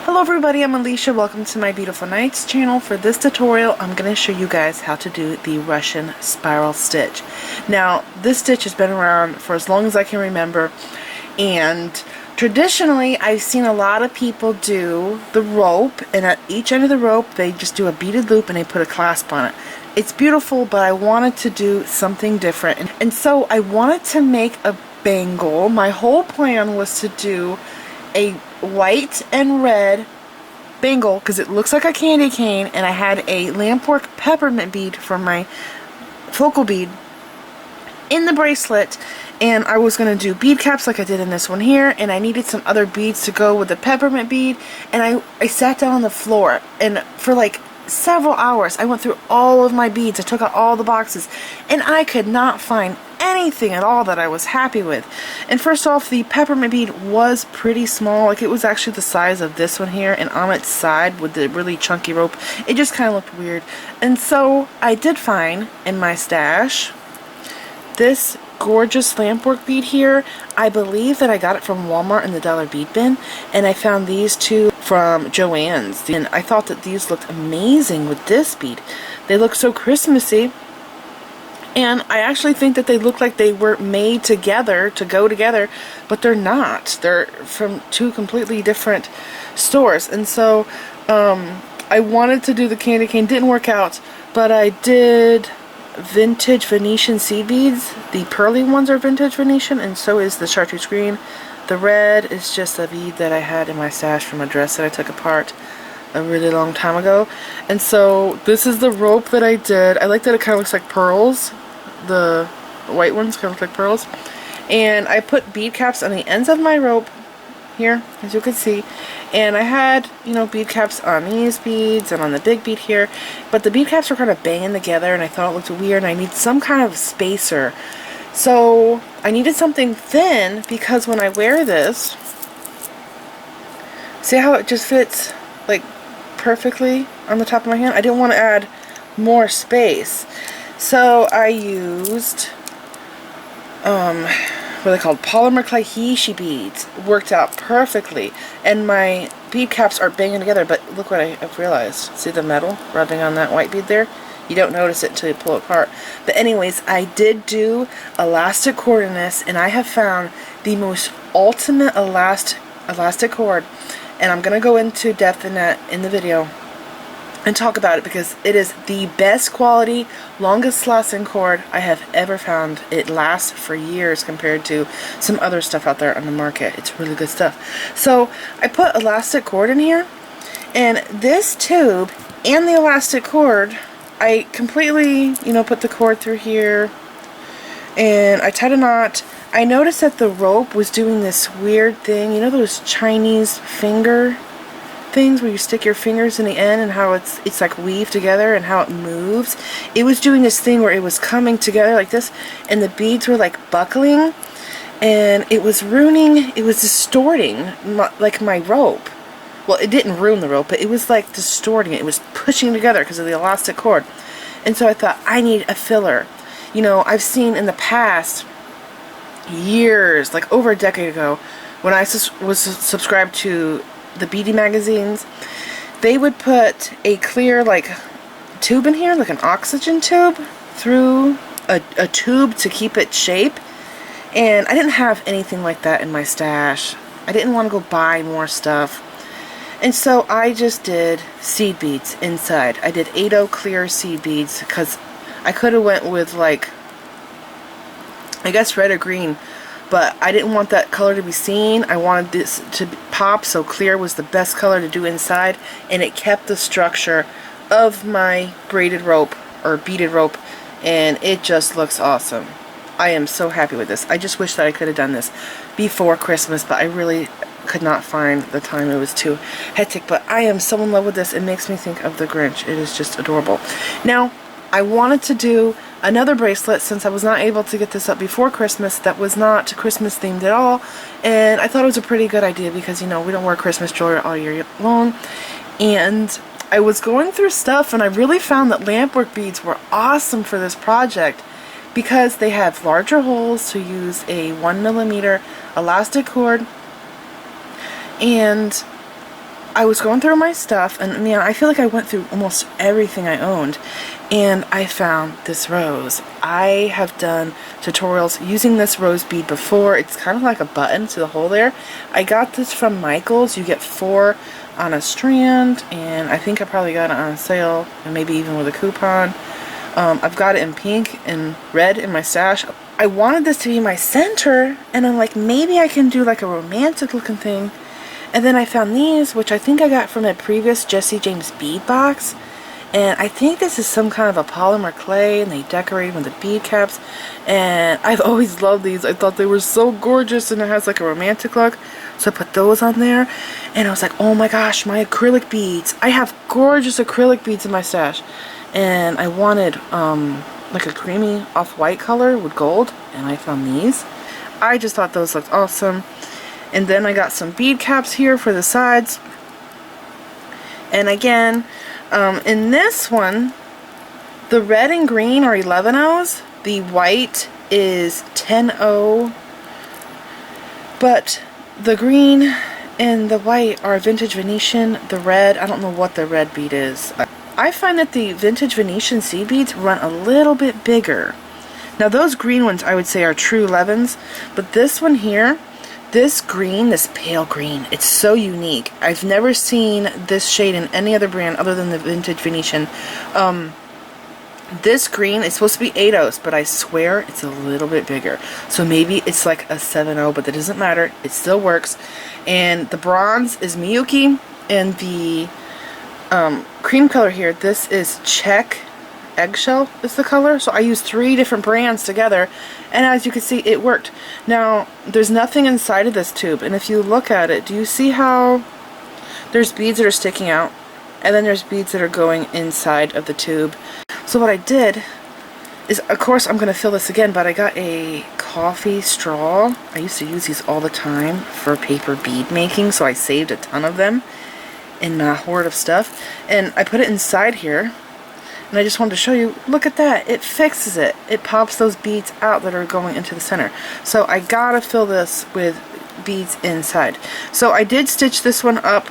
Hello everybody, I'm Alicia. Welcome to my Beautiful Nights channel. For this tutorial, I'm going to show you guys how to do the Russian spiral stitch. Now, this stitch has been around for as long as I can remember, and traditionally I've seen a lot of people do the rope, and at each end of the rope they just do a beaded loop and they put a clasp on it. It's beautiful, but I wanted to do something different, and so I wanted to make a bangle. My whole plan was to do a white and red bangle because it looks like a candy cane, and I had a lampwork peppermint bead for my focal bead in the bracelet, and I was going to do bead caps like I did in this one here, and I needed some other beads to go with the peppermint bead, and I sat down on the floor, and for like several hours I went through all of my beads. I took out all the boxes, and I could not find anything at all that I was happy with. And first off, the peppermint bead was pretty small. Like, it was actually the size of this one here, and on its side with the really chunky rope, it just kind of looked weird. And so I did find in my stash this gorgeous lampwork bead here. I believe that I got it from Walmart in the dollar bead bin, and I found these two from Joann's, and I thought that these looked amazing with this bead. They look so Christmassy, and I actually think that they look like they were made together to go together, but they're not. They're from two completely different stores. And so I wanted to do the candy cane. Didn't work out, but I did vintage Venetian seed beads. The pearly ones are vintage Venetian, and so is the chartreuse green. The red is just a bead that I had in my stash from a dress that I took apart a really long time ago. And so this is the rope that I did. I like that it kind of looks like pearls. The white ones kind of look like pearls. And I put bead caps on the ends of my rope here, as you can see. And I had, you know, bead caps on these beads and on the big bead here. But the bead caps were kind of banging together, and I thought it looked weird, and I need some kind of spacer. So I needed something thin, because when I wear this, see how it just fits like perfectly on the top of my hand? I didn't want to add more space. So I used what are they called? Polymer Klaihishi beads. Worked out perfectly. And my bead caps are banging together, but look what I've realized. See the metal rubbing on that white bead there? You don't notice it until you pull it apart. But anyways, I did do elastic cord in this, and I have found the most ultimate elastic cord, and I'm going to go into depth in that in the video and talk about it, because it is the best quality, longest lasting cord I have ever found. It lasts for years compared to some other stuff out there on the market. It's really good stuff. So I put elastic cord in here, and this tube and the elastic cord, I completely, you know, put the cord through here, and I tied a knot. I noticed that the rope was doing this weird thing. You know those Chinese finger things where you stick your fingers in the end, and how it's like weaved together and how it moves? It was doing this thing where it was coming together like this, and the beads were like buckling, and it was ruining, it was distorting my rope. Well, it didn't ruin the rope, but it was like distorting it. It was pushing together because of the elastic cord. And so I thought, I need a filler. You know, I've seen in the past, years, like over a decade ago, when I was subscribed to the beading magazines, they would put a clear like tube in here, like an oxygen tube, through a tube to keep it shape. And I didn't have anything like that in my stash. I didn't want to go buy more stuff. And so I just did seed beads inside. I did 8/0 clear seed beads, because I could have went with, like, I guess red or green, but I didn't want that color to be seen. I wanted this to pop, so clear was the best color to do inside, and it kept the structure of my braided rope, or beaded rope, and it just looks awesome. I am so happy with this. I just wish that I could have done this before Christmas, but I really could not find the time. It was too hectic, but I am so in love with this. It makes me think of the Grinch. It is just adorable. Now, I wanted to do another bracelet, since I was not able to get this up before Christmas, that was not Christmas themed at all, and I thought it was a pretty good idea, because, you know, we don't wear Christmas jewelry all year long. And I was going through stuff, and I really found that lampwork beads were awesome for this project, because they have larger holes to use a 1mm elastic cord, and I was going through my stuff, and man, I feel like I went through almost everything I owned, and I found this rose. I have done tutorials using this rose bead before. It's kind of like a button to the hole there. I got this from Michael's. You get 4 on a strand, and I think I probably got it on sale, and maybe even with a coupon. I've got it in pink and red in my stash. I wanted this to be my center, and I'm like, maybe I can do like a romantic looking thing. And then I found these, which I think I got from a previous Jesse James bead box. And I think this is some kind of a polymer clay, and they decorate with the bead caps. And I've always loved these. I thought they were so gorgeous, and it has like a romantic look. So I put those on there, and I was like, oh my gosh, my acrylic beads. I have gorgeous acrylic beads in my stash. And I wanted like a creamy off-white color with gold, and I found these. I just thought those looked awesome. And then I got some bead caps here for the sides. And again, in this one, the red and green are 11/0s. The white is 10/0. But the green and the white are vintage Venetian. The red, I don't know what the red bead is. I find that the vintage Venetian seed beads run a little bit bigger. Now those green ones I would say are true 11s, but this one here, this green, this pale green, it's so unique. I've never seen this shade in any other brand other than the vintage Venetian. This green is supposed to be 8/0s, but I swear it's a little bit bigger. So maybe it's like a 7/0, but that doesn't matter. It still works. And the bronze is Miyuki, and the cream color here, this is Czech Eggshell is the color. So I used 3 different brands together, and as you can see, it worked. Now there's nothing inside of this tube, and if you look at it, do you see how there's beads that are sticking out, and then there's beads that are going inside of the tube? So what I did is, of course I'm going to fill this again, but I got a coffee straw. I used to use these all the time for paper bead making, so I saved a ton of them in a hoard of stuff, and I put it inside here, and I just wanted to show you, look at that, it fixes it. It pops those beads out that are going into the center. So I gotta fill this with beads inside. So I did stitch this one up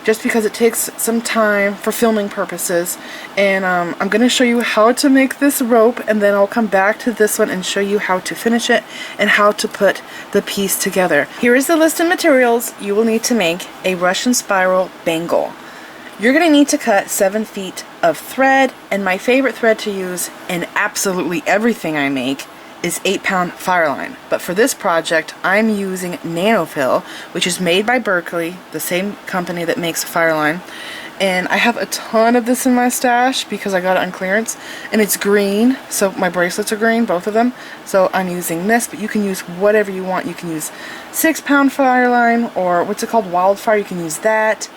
just because it takes some time for filming purposes, and I'm going to show you how to make this rope, and then I'll come back to this one and show you how to finish it and how to put the piece together. Here is the list of materials you will need to make a Russian spiral bangle. You're going to need to cut 7 feet of thread, and my favorite thread to use in absolutely everything I make is 8-pound fireline. But for this project, I'm using Nanofill, which is made by Berkeley, the same company that makes fireline. And I have a ton of this in my stash because I got it on clearance, and it's green, so my bracelets are green, both of them. So I'm using this, but you can use whatever you want. You can use 6-pound fireline, or what's it called, wildfire, you can use that.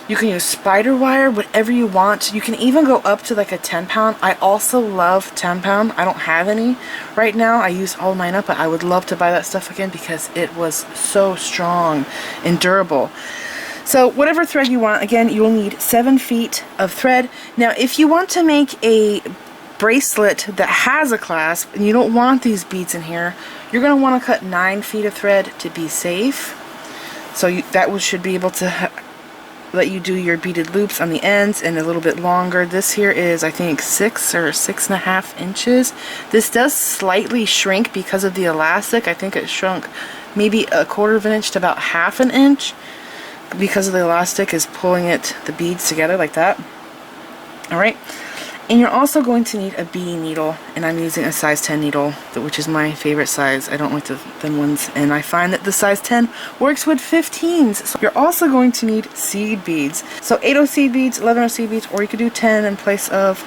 You can use spider wire, whatever you want. You can even go up to like a 10-pound. I also love 10-pound. I don't have any right now. I use all mine up, but I would love to buy that stuff again because it was so strong and durable. So whatever thread you want, again, you will need 7 feet of thread. Now, if you want to make a bracelet that has a clasp and you don't want these beads in here, you're going to want to cut 9 feet of thread to be safe. So that should be able to let you do your beaded loops on the ends, and a little bit longer. This here is, I think, 6 or 6.5 inches. This does slightly shrink because of the elastic. I think it shrunk maybe 1/4 of an inch to about 1/2 an inch because of the elastic is pulling the beads together like that. Alright, and you're also going to need a beading needle, and I'm using a size 10 needle, which is my favorite size. I don't like the thin ones, and I find that the size 10 works with 15s. So you're also going to need seed beads. So 8/0 seed beads, 11/0 seed beads, or you could do 10 in place of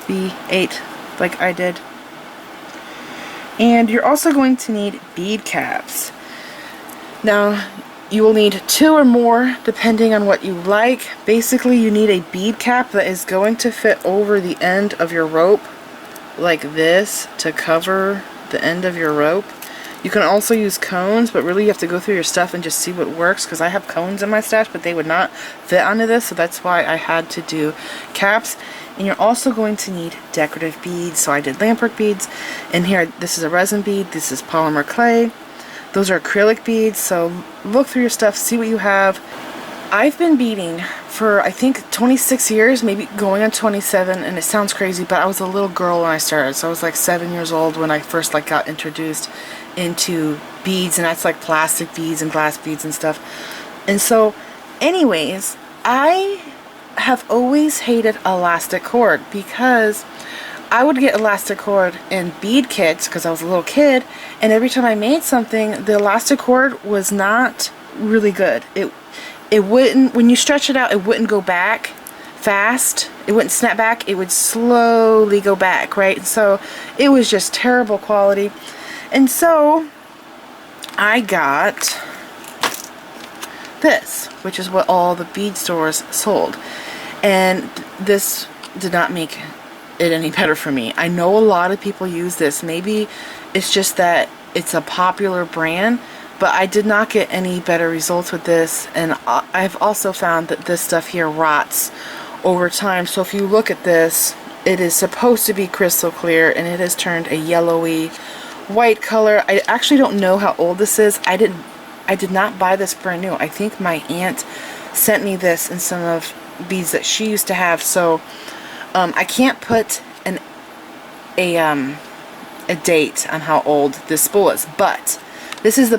the 8 like I did. And you're also going to need bead caps. Now, you will need 2 or more depending on what you like. Basically, you need a bead cap that is going to fit over the end of your rope like this to cover the end of your rope. You can also use cones, but really you have to go through your stuff and just see what works, because I have cones in my stash, but they would not fit onto this, so that's why I had to do caps. And you're also going to need decorative beads, so I did lampwork beads. And here, this is a resin bead, this is polymer clay. Those are acrylic beads, so look through your stuff, see what you have. I've been beading for, I think, 26 years, maybe going on 27, and it sounds crazy, but I was a little girl when I started, so I was like 7 years old when I first like got introduced into beads, and that's like plastic beads and glass beads and stuff. And so, anyways, I have always hated elastic cord because I would get elastic cord in bead kits because I was a little kid, and every time I made something, the elastic cord was not really good. It wouldn't, when you stretch it out, it wouldn't go back fast. It wouldn't snap back. It would slowly go back, right? And so it was just terrible quality. And so I got this, which is what all the bead stores sold. And this did not make it any better for me. I know a lot of people use this. Maybe it's just that it's a popular brand, but I did not get any better results with this. And I've also found that this stuff here rots over time. So if you look at this, it is supposed to be crystal clear, and it has turned a yellowy white color. I actually don't know how old this is. I did not buy this brand new. I think my aunt sent me this in some of beads that she used to have. So I can't put a date on how old this spool is, but this is the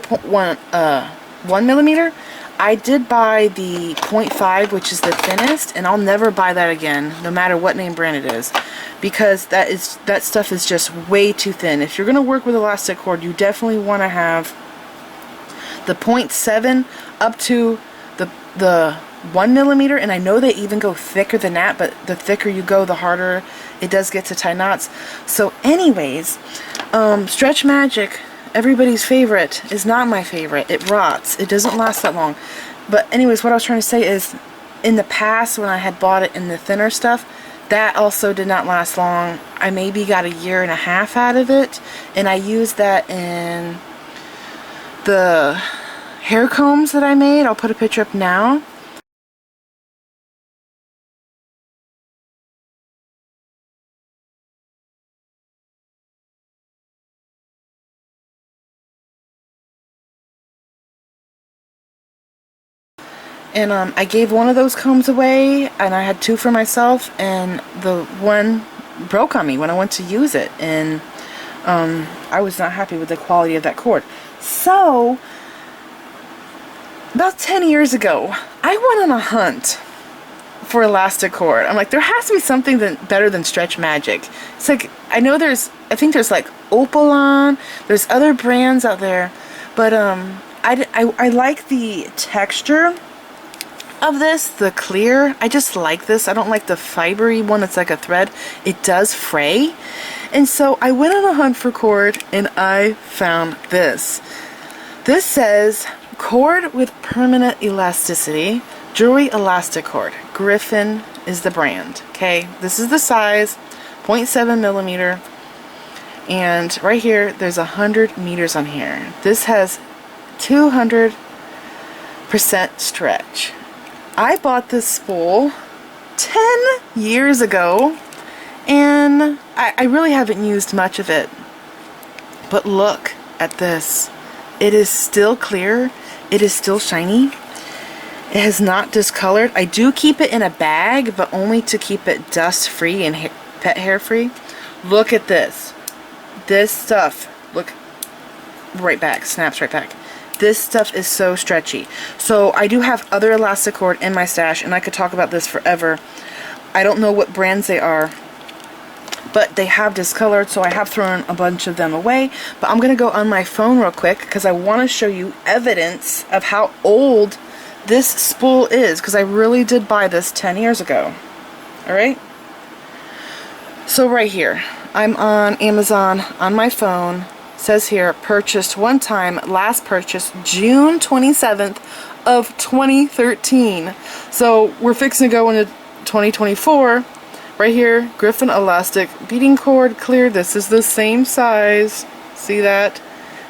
1 millimeter. I did buy the 0.5, which is the thinnest, and I'll never buy that again, no matter what name brand it is, because that stuff is just way too thin. If you're gonna work with elastic cord, you definitely want to have the 0.7 up to the 1 millimeter, and I know they even go thicker than that, but the thicker you go, the harder it does get to tie knots. So anyways, Stretch Magic, everybody's favorite, is not my favorite. It rots. It doesn't last that long. But anyways, what I was trying to say is, in the past when I had bought it in the thinner stuff, that also did not last long. I maybe got 1.5 years out of it, and I used that in the hair combs that I made. I'll put a picture up now. And I gave one of those combs away, and I had 2 for myself, and the one broke on me when I went to use it, and I was not happy with the quality of that cord. So about 10 years ago, I went on a hunt for elastic cord. I'm like, there has to be something better than Stretch Magic. It's like, I think there's like Beadalon, there's other brands out there, but I like the texture of this, the clear. I just like this. I don't like the fibery one that's like a thread. It does fray. And so I went on a hunt for cord, and I found this. This says cord with permanent elasticity, jewelry elastic cord. Griffin is the brand. Okay, this is the size, 0.7 millimeter, and right here there's 100 meters on here. This has 200% stretch. I bought this spool 10 years ago, and I really haven't used much of it. But look at this. It is still clear. It is still shiny. It has not discolored. I do keep it in a bag, but only to keep it dust free and pet hair free. Look at this. This stuff, look, right back, snaps right back. This stuff is so stretchy. So I do have other elastic cord in my stash, and I could talk about this forever. I don't know what brands they are, but they have discolored, so I have thrown a bunch of them away. But I'm gonna go on my phone real quick because I want to show you evidence of how old this spool is, because I really did buy this 10 years ago. Alright? So right here, I'm on Amazon on my phone. Says here, purchased one time, last purchase June 27th of 2013. So we're fixing to go into 2024. Right here, Griffin Elastic beading cord, clear. This is the same size. See that?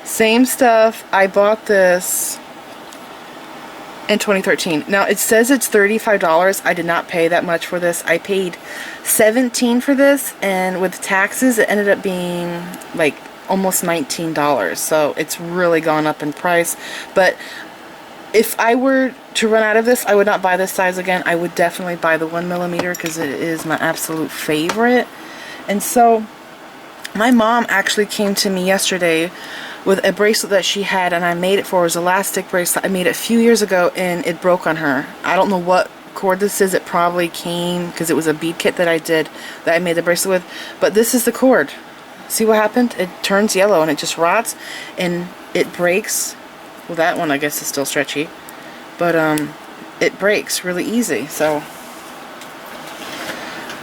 Same stuff. I bought this in 2013. Now it says it's $35. I did not pay that much for this. I paid $17 for this, and with taxes it ended up being like almost $19. So it's really gone up in price. But If I were to run out of this, I would not buy this size again. I would definitely buy the 1mm because it is my absolute favorite. And so my mom actually came to me yesterday with a bracelet that she had, and I made it for her. It was an elastic bracelet. I made it a few years ago and it broke on her. I don't know what cord this is. It probably came because it was a bead kit that I did that I made the bracelet with. But this is the cord. See what happened? It turns yellow and it just rots and it breaks. Well, that one I guess is still stretchy, but it breaks really easy. So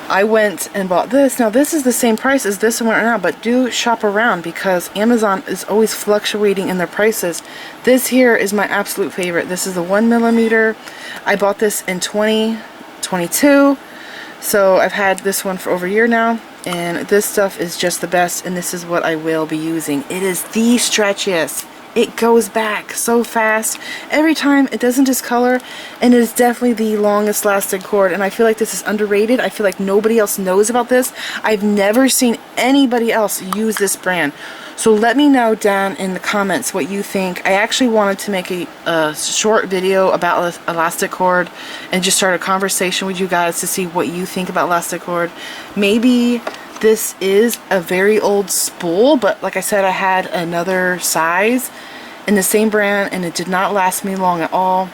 I went and bought this. Now this is the same price as this one right now, but do shop around because Amazon is always fluctuating in their prices. This here is my absolute favorite. This is the 1mm. I bought this in 2022, so I've had this one for over a year now, and this stuff is just the best, and this is what I will be using. It is the stretchiest. It goes back so fast every time. It doesn't discolor, and it is definitely the longest lasting cord, and I feel like this is underrated. I feel like nobody else knows about this. I've never seen anybody else use this brand. So let me know down in the comments what you think. I actually wanted to make a short video about elastic cord and just start a conversation with you guys to see what you think about elastic cord. Maybe this is a very old spool, but like I said, I had another size in the same brand and it did not last me long at all.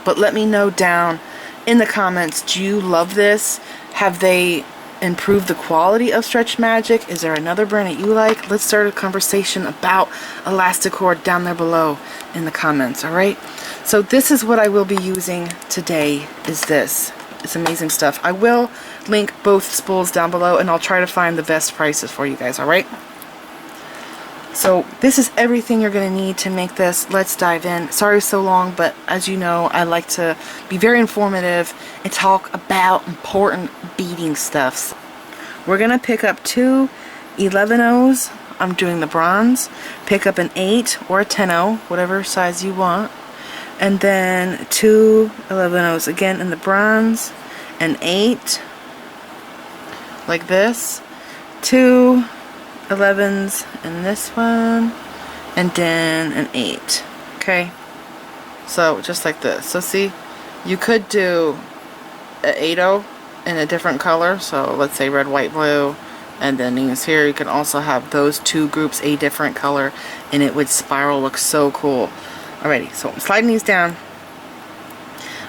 But let me know down in the comments, do you love this? Have they improved the quality of Stretch Magic? Is there another brand that you like? Let's start a conversation about elastic cord down there below in the comments, alright? So this is what I will be using today, is this. It's amazing stuff. I will link both spools down below and I'll try to find the best prices for you guys, alright? So this is everything you're going to need to make this. Let's dive in. Sorry so long, but as you know, I like to be very informative and talk about important beading stuffs. We're going to pick up two 11-0s. I'm doing the bronze. Pick up an 8 or a 10-0, whatever size you want. And then two 11-0s again in the bronze, an 8 like this, two 11s in this one, and then an 8. Okay, so just like this. So see, you could do an 8-0 in a different color, so let's say red, white, blue, and then these here you can also have those two groups a different color and it would spiral, look so cool. Alrighty, so I'm sliding these down.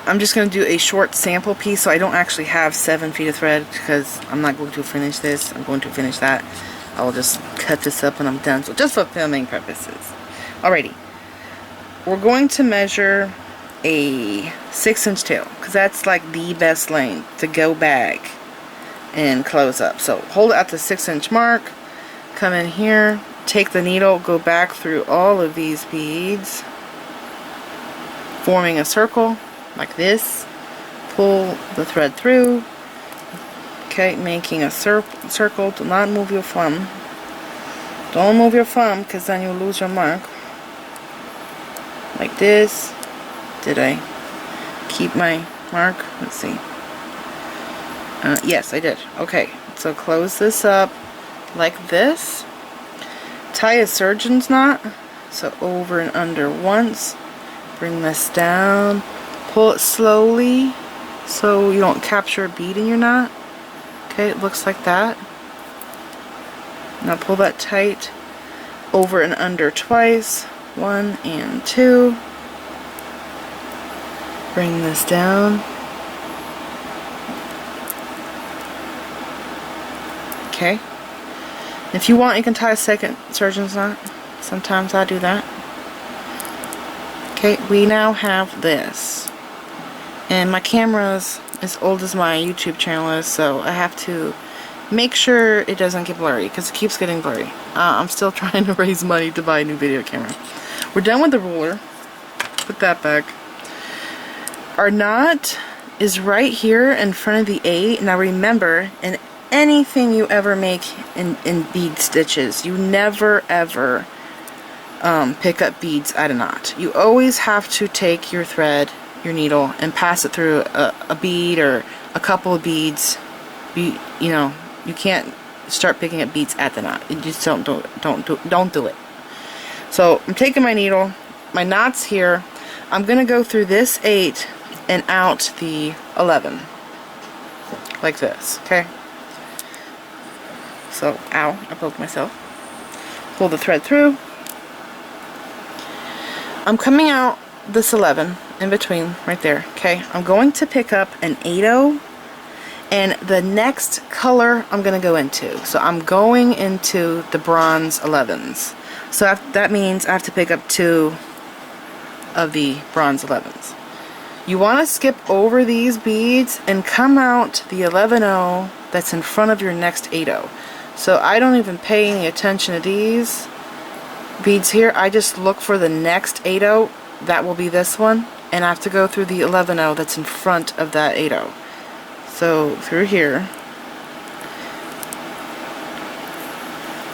I'm just going to do a short sample piece, so I don't actually have 7 feet of thread because I'm not going to finish this. I'm going to finish that. I'll just cut this up and I'm done. So just for filming purposes. Alrighty, we're going to measure a 6-inch tail because that's like the best length to go back and close up. So hold it at the 6-inch mark. Come in here, take the needle, go back through all of these beads, forming a circle like this. Pull the thread through. Okay, making a circle. Do not move your thumb. Don't move your thumb because then you'll lose your mark. Like this. Did I keep my mark? Let's see. Yes, I did. Okay, so close this up like this. Tie a surgeon's knot. So over and under once. Bring this down, pull it slowly so you don't capture a bead in your knot. Okay, it looks like that. Now pull that tight, over and under twice, 1 and 2. Bring this down. Okay. If you want, you can tie a second surgeon's knot. Sometimes I do that. Okay, we now have this, and my camera's as old as my YouTube channel is, so I have to make sure it doesn't get blurry because it keeps getting blurry. I'm still trying to raise money to buy a new video camera. We're done with the ruler. Put that back. Our knot is right here in front of the 8. Now remember, in anything you ever make in bead stitches, you never ever pick up beads at a knot. You always have to take your thread, your needle, and pass it through a bead or a couple of beads. You know, you can't start picking up beads at the knot. You just don't do it. So I'm taking my needle, my knot's here. I'm going to go through this 8 and out the 11. Like this, okay? So, ow, I poked myself. Pull the thread through. I'm coming out this 11 in between, right there, okay? I'm going to pick up an 8/0, and the next color I'm going to go into. So I'm going into the bronze 11s. So that means I have to pick up 2 of the bronze 11s. You want to skip over these beads and come out the 11/0 that's in front of your next 8/0. So I don't even pay any attention to these beads here. I just look for the next 8/0. That will be this one, and I have to go through the 11/0 that's in front of that 8/0. So through here,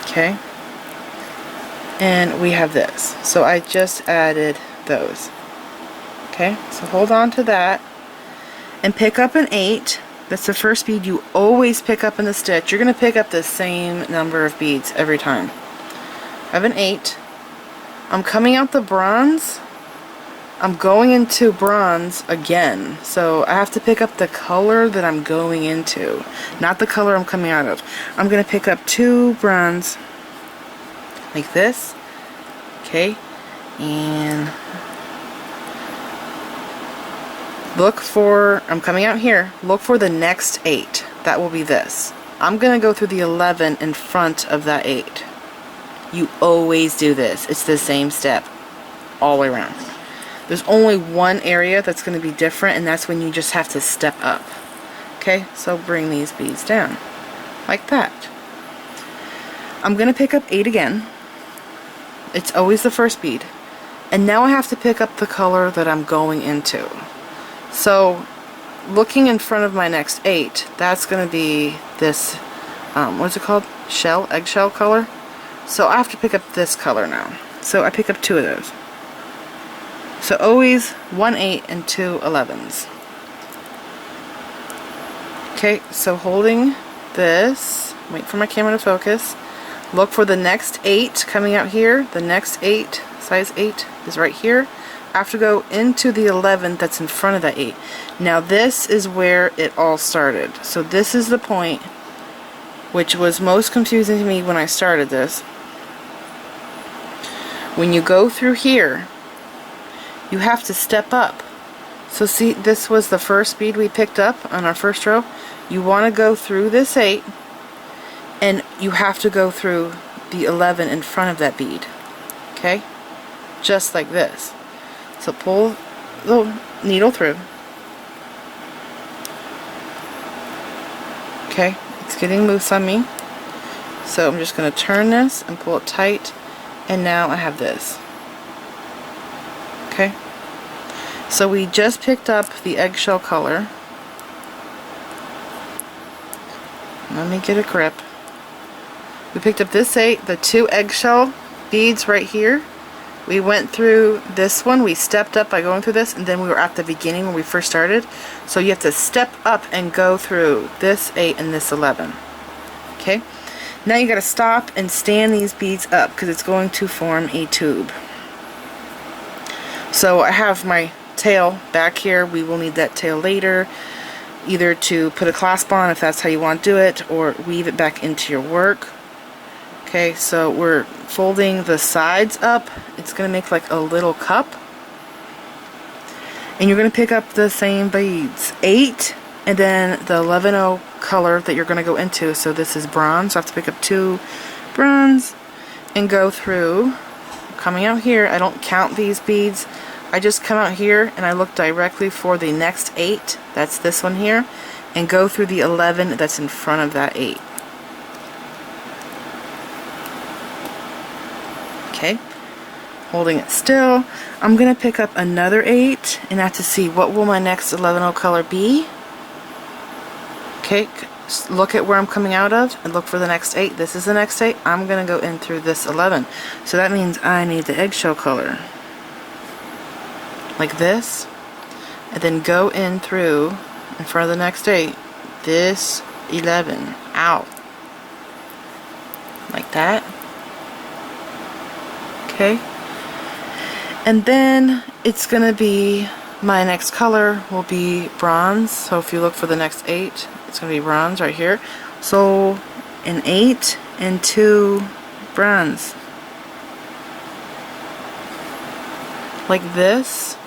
okay, and we have this. So I just added those. Okay, so hold on to that and pick up an 8. That's the first bead you always pick up in the stitch. You're going to pick up the same number of beads every time. I have an 8. I'm coming out the bronze. I'm going into bronze again. So I have to pick up the color that I'm going into, not the color I'm coming out of. I'm going to pick up 2 bronze like this. Okay, and look for, I'm coming out here, look for the next 8. That will be this. I'm going to go through the 11 in front of that 8. You always do this. It's the same step all the way around. There's only one area that's going to be different, and that's when you just have to step up. Okay, so bring these beads down like that. I'm going to pick up 8 again. It's always the first bead. And now I have to pick up the color that I'm going into. So looking in front of my next 8, that's going to be this, what's it called? Shell, eggshell color. So I have to pick up this color now. So I pick up 2 of those. So always 1 8 and 2 11s. Okay, so holding this, wait for my camera to focus. Look for the next 8 coming out here. The next 8, size 8, is right here. I have to go into the 11 that's in front of that 8. Now this is where it all started. So this is the point which was most confusing to me when I started this. When you go through here, you have to step up. So see, this was the first bead we picked up on our first row. You want to go through this 8, and you have to go through the 11 in front of that bead. Okay? Just like this. So pull the needle through. Okay, it's getting loose on me. So I'm just going to turn this and pull it tight, and now I have this. Okay, so we just picked up the eggshell color. Let me get a grip. We picked up this 8, the 2 eggshell beads right here. We went through this one, we stepped up by going through this, and then we were at the beginning when we first started. So you have to step up and go through this 8 and this 11. Okay, now you got to stop and stand these beads up because it's going to form a tube. So I have my tail back here. We will need that tail later, either to put a clasp on if that's how you want to do it, or weave it back into your work. Okay, so we're folding the sides up. It's going to make like a little cup. And you're going to pick up the same beads. 8, and then the 11/0 color that you're going to go into. So this is bronze. So I have to pick up 2 bronze and go through. Coming out here, I don't count these beads. I just come out here and I look directly for the next 8. That's this one here. And go through the 11 that's in front of that 8. Okay, holding it still. I'm going to pick up another 8 and I have to see what will my next 11/0 color be. Okay, look at where I'm coming out of and look for the next 8. This is the next 8. I'm going to go in through this 11. So that means I need the eggshell color. Like this. And then go in through, in front of the next 8, this 11 out. Like that. Okay, And then it's gonna be, my next color will be bronze. So if you look for the next 8, it's gonna be bronze right here. So an 8 and 2 bronze. Like this.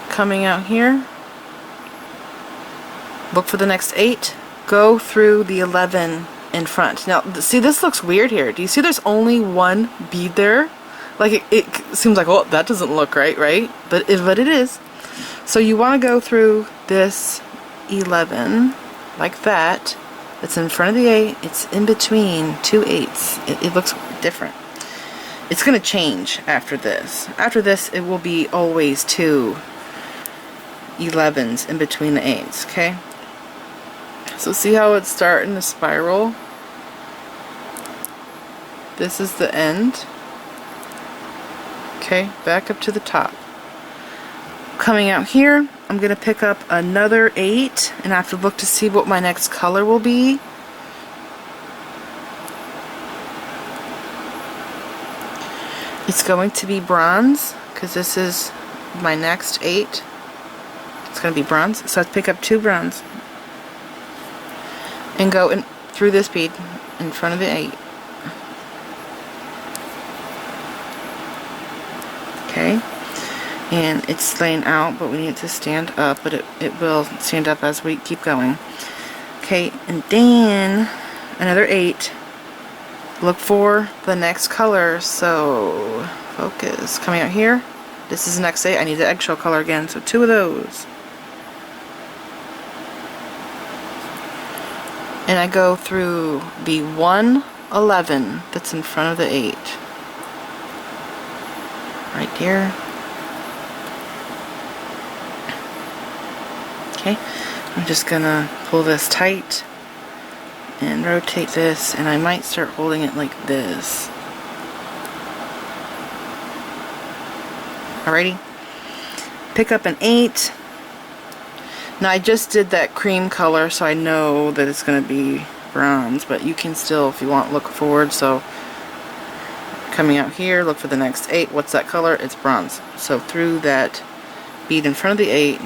Coming out here. Look for the next 8. Go through the 11 in front. Now, see, this looks weird here. Do you see there's only one bead there? Like, it seems like, oh, that doesn't look right, right? But it is. So you want to go through this 11, like that. It's in front of the 8. It's in between 2 8s. It looks different. It's going to change after this. After this, it will be always 2 11s in between the 8s, okay? So see how it's starting to spiral? This is the end. Okay, back up to the top. Coming out here, I'm going to pick up another 8, and I have to look to see what my next color will be. It's going to be bronze, because this is my next 8. It's going to be bronze, so I have to pick up 2 bronze. And go in through this bead in front of the 8. Okay, and it's laying out, but we need it to stand up, but it will stand up as we keep going. Okay, and then another 8. Look for the next color, so focus. Coming out here, this is the next 8. I need the eggshell color again, so 2 of those. And I go through the 1 11 that's in front of the 8. Right here. Okay, I'm just gonna pull this tight and rotate this, and I might start holding it like this. Alrighty. Pick up an 8. Now I just did that cream color, so I know that it's going to be bronze, but you can still, if you want, look forward. So coming out here, look for the next 8. What's that color? It's bronze. So through that bead in front of the 8,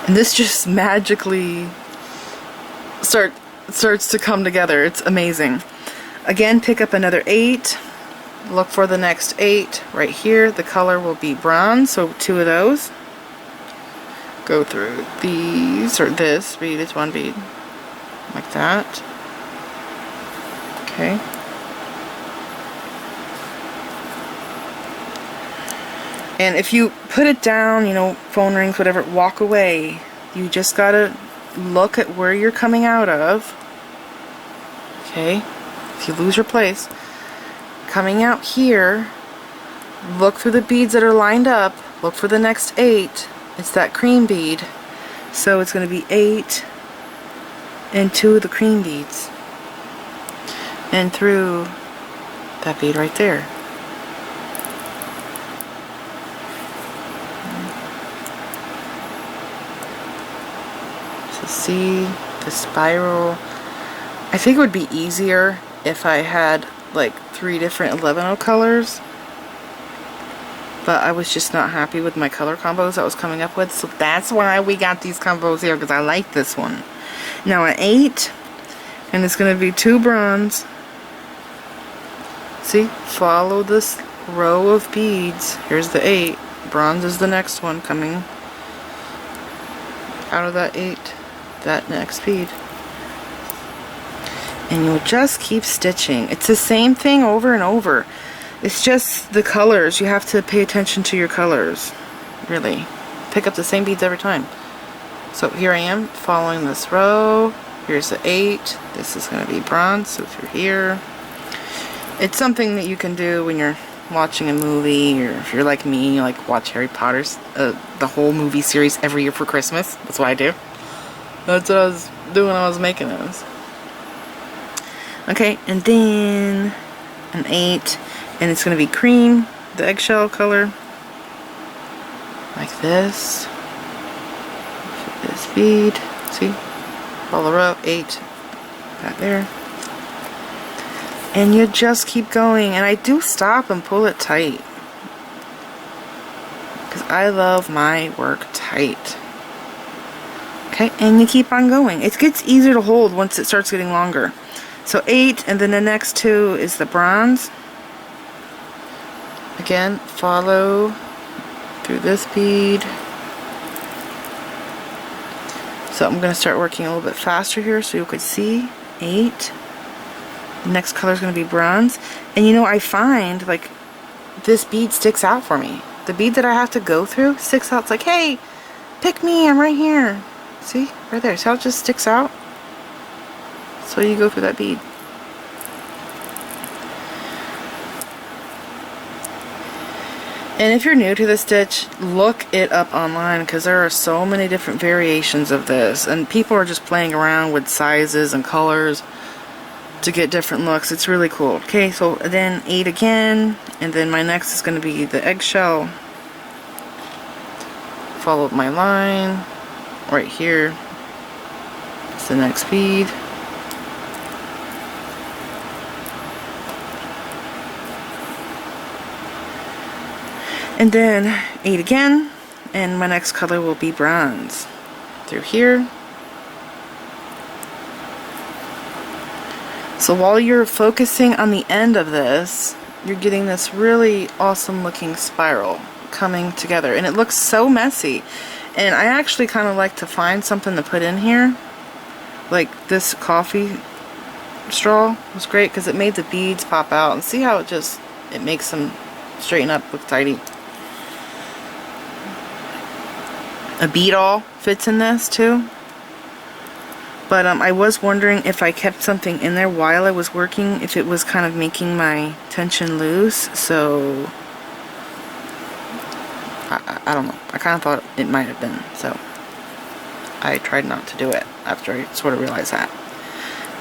and this just magically starts to come together. It's amazing. Again, pick up another 8. Look for the next 8 right here. The color will be bronze, so 2 of those. Go through these, or this bead, it's 1 bead. Like that. Okay. And if you put it down, you know, phone rings, whatever, walk away. You just gotta look at where you're coming out of. Okay? If you lose your place. Coming out here, look through the beads that are lined up, look for the next 8. It's that cream bead. So it's going to be 8 and 2 of the cream beads. And through that bead right there. So see the spiral. I think it would be easier if I had like 3 different 11-0 colors, but I was just not happy with my color combos I was coming up with, so that's why we got these combos here, because I like this one. Now an 8, and it's going to be 2 bronze. See, follow this row of beads. Here's the 8. Bronze is the next one coming out of that 8, that next bead. And you'll just keep stitching. It's the same thing over and over. It's just the colors. You have to pay attention to your colors. Really. Pick up the same beads every time. So here I am following this row. Here's the 8. This is going to be bronze, so through here. It's something that you can do when you're watching a movie, or if you're like me, you like watch Harry Potter's, the whole movie series every year for Christmas. That's what I do. That's what I was doing when I was making those. Okay, and then an 8, and it's going to be cream, the eggshell color, like this. This bead, see, follow the row, 8, That there. And you just keep going. And I do stop and pull it tight, because I love my work tight. Okay, and you keep on going. It gets easier to hold once it starts getting longer. So 8, and then the next 2 is the bronze. Again, follow through this bead. So I'm going to start working a little bit faster here so you could see. 8. The next color is going to be bronze. And you know, I find like this bead sticks out for me. The bead that I have to go through sticks out. It's like, hey, pick me, I'm right here. See, right there. See how it just sticks out? So you go through that bead. And if you're new to this stitch, look it up online, because there are so many different variations of this, and people are just playing around with sizes and colors to get different looks. It's really cool. Okay, so then 8 again, and then my next is going to be the eggshell. Follow my line right here. It's the next bead. And then 8 again, and my next color will be bronze. Through here. So while you're focusing on the end of this, you're getting this really awesome looking spiral coming together, and it looks so messy. And I actually kind of like to find something to put in here, like this coffee straw was great because it made the beads pop out, and see how it makes them straighten up, look tidy. A bead all fits in this too. But I was wondering if I kept something in there while I was working, if it was kind of making my tension loose. So I don't know. I kind of thought it might have been. So I tried not to do it after I sort of realized that.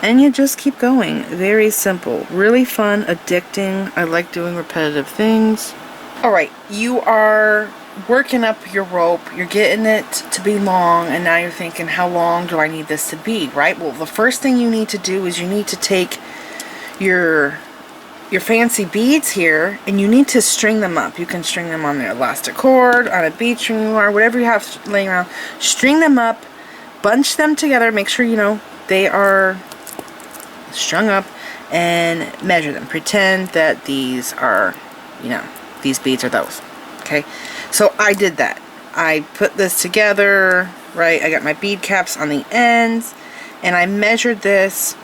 And you just keep going. Very simple. Really fun, addicting. I like doing repetitive things. Alright, you are working up your rope, you're getting it to be long, and now you're thinking, how long do I need this to be, right? Well, the first thing you need to do is you need to take your fancy beads here, and you need to string them up. You can string them on the elastic cord, on a bead string wire, whatever you have laying around. String them up, bunch them together, make sure you know they are strung up, and measure them. Pretend that these are, you know, these beads are those. Okay, so I did that. I put this together, right? I got my bead caps on the ends, and I measured this,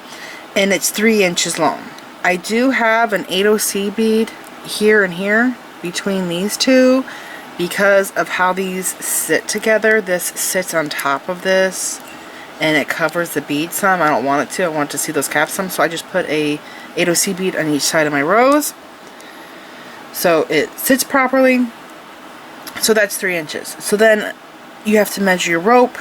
and it's 3 inches long. I do have an 8OC bead here and here between these two because of how these sit together. This sits on top of this, and it covers the bead some. I don't want it to. I want to see those caps some, so I just put a 8OC bead on each side of my rows, so it sits properly. So that's 3 inches. So then you have to measure your rope.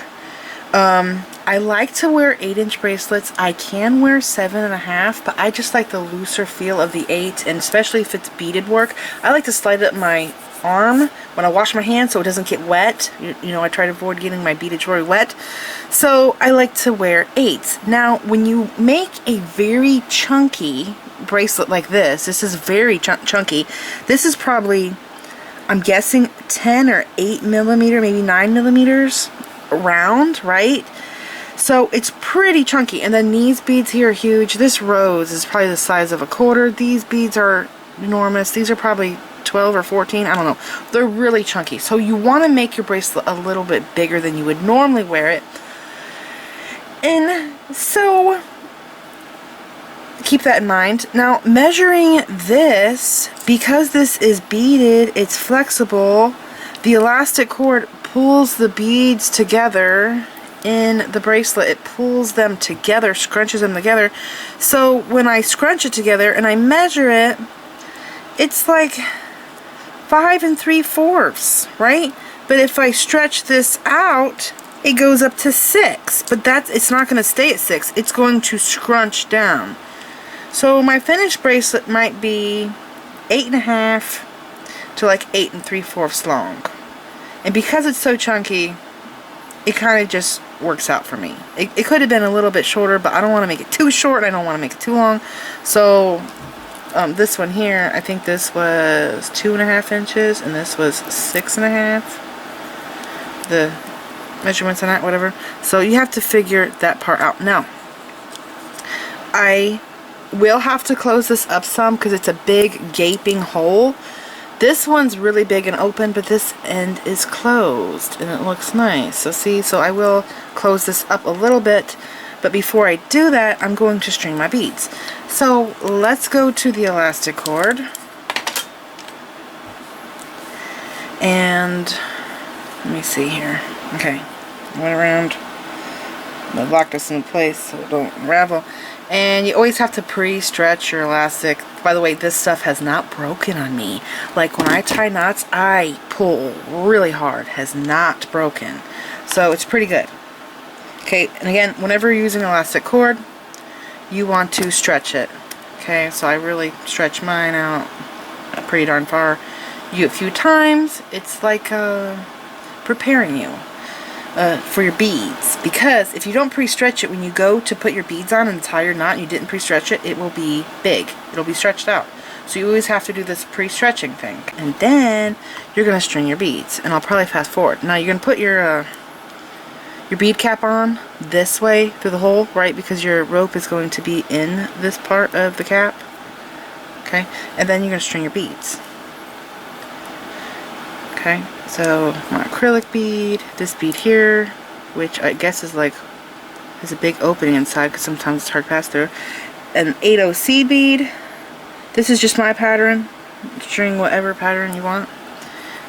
I like to wear 8-inch bracelets. I can wear 7.5, but I just like the looser feel of the 8, and especially if it's beaded work. I like to slide it up my arm when I wash my hands so it doesn't get wet. You know, I try to avoid getting my beaded jewelry wet. So I like to wear 8s. Now, when you make a very chunky bracelet like this is very chunky. This is probably, I'm guessing 10 or 8 millimeter, maybe 9 millimeters round, right? So it's pretty chunky. And then these beads here are huge. This rose is probably the size of a quarter. These beads are enormous. These are probably 12 or 14. I don't know. They're really chunky. So you want to make your bracelet a little bit bigger than you would normally wear it. And so keep that in mind. Now, measuring this, because this is beaded, it's flexible, the elastic cord pulls the beads together in the bracelet. It pulls them together, scrunches them together. So when I scrunch it together and I measure it, it's like 5 3/4, right? But if I stretch this out, it goes up to 6. But it's not going to stay at 6. It's going to scrunch down. So my finished bracelet might be 8.5 to like 8 3/4 long. And because it's so chunky, it kind of just works out for me. It could have been a little bit shorter, but I don't want to make it too short. I don't want to make it too long. So this one here, I think this was 2.5 inches, and this was 6.5. The measurements on that, whatever. So you have to figure that part out. Now, I will have to close this up some because it's a big gaping hole. This one's really big and open, but this end is closed and it looks nice. So see, so I will close this up a little bit, but before I do that, I'm going to string my beads. So let's go to the elastic cord, and let me see here. Okay, went around. I locked this in place so it don't unravel. And you always have to pre-stretch your elastic. By the way, this stuff has not broken on me. Like when I tie knots, I pull really hard. Has not broken. So it's pretty good. Okay, and again, whenever you're using elastic cord, you want to stretch it. Okay, so I really stretch mine out pretty darn far. You do it a few times. It's like preparing you for your beads, because if you don't pre-stretch it, when you go to put your beads on and tie your knot and you didn't pre-stretch it, it will be big. It'll be stretched out. So you always have to do this pre-stretching thing. And then you're going to string your beads. And I'll probably fast forward. Now you're going to put your bead cap on this way through the hole, right? Because your rope is going to be in this part of the cap. Okay? And then you're going to string your beads. Okay, so my acrylic bead, this bead here, which I guess is like, has a big opening inside because sometimes it's hard to pass through. An 8OC bead. This is just my pattern. String whatever pattern you want.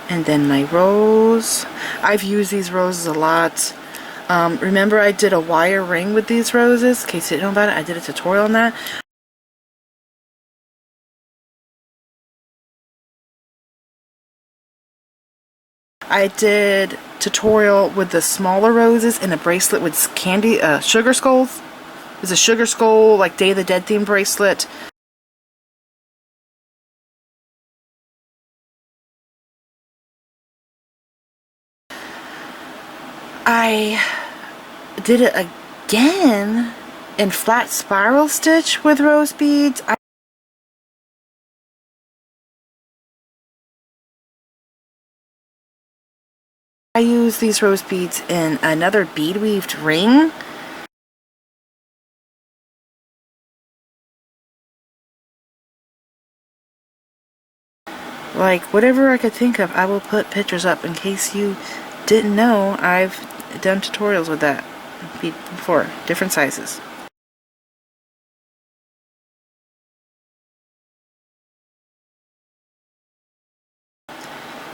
And then my rose. I've used these roses a lot. Remember I did a wire ring with these roses? In case you didn't know about it, I did a tutorial on that. I did tutorial with the smaller roses and a bracelet with candy, sugar skulls. It's a sugar skull, like Day of the Dead themed bracelet. I did it again in flat spiral stitch with rose beads. I use these rose beads in another bead weaved ring. Like whatever I could think of, I will put pictures up in case you didn't know. I've done tutorials with that bead before, different sizes.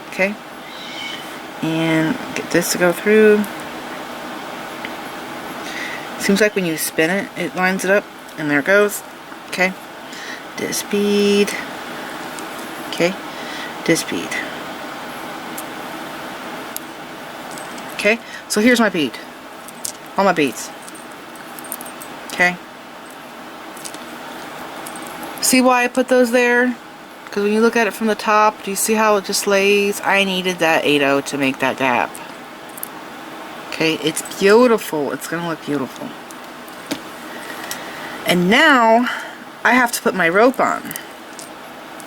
Okay. And get this to go through. Seems like when you spin it, it lines it up, and there it goes. Okay, this bead. Okay, this bead. Okay, so here's my bead. All my beads. Okay. See why I put those there? Because when you look at it from the top, do you see how it just lays? I needed that 8/0 to make that gap. Okay, it's beautiful. It's going to look beautiful. And now, I have to put my rope on.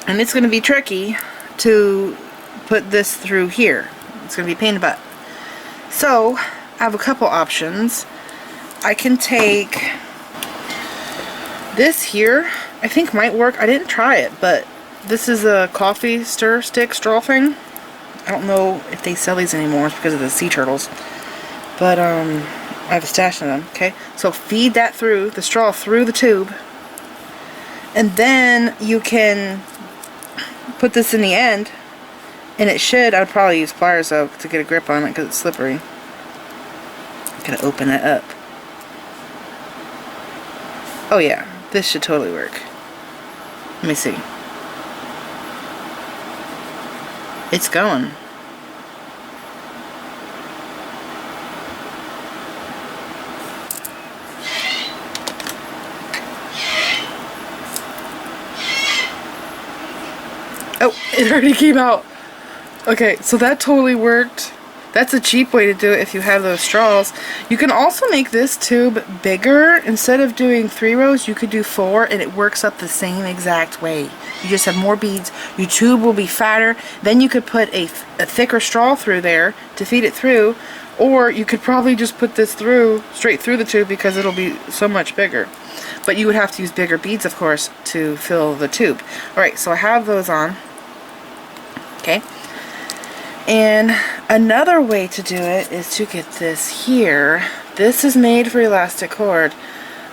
And it's going to be tricky to put this through here. It's going to be a pain in the butt. So, I have a couple options. I can take this here. I think might work. I didn't try it, but this is a coffee stir stick straw thing. I don't know if they sell these anymore. It's because of the sea turtles. But I have a stash of them. Okay, so feed that through, the straw through the tube. And then you can put this in the end. And it should, I'd probably use pliers though to get a grip on it because it's slippery. I'm going to open it up. Oh yeah, this should totally work. Let me see. It's going. Oh, it already came out. Okay, so that totally worked. That's a cheap way to do it if you have those straws. You can also make this tube bigger. Instead of doing 3 rows, you could do 4, and it works up the same exact way. You just have more beads. Your tube will be fatter. Then you could put a thicker straw through there to feed it through, or you could probably just put this straight through the tube because it'll be so much bigger. But you would have to use bigger beads, of course, to fill the tube. Alright, so I have those on. Okay. And another way to do it is to get this here. This is made for elastic cord.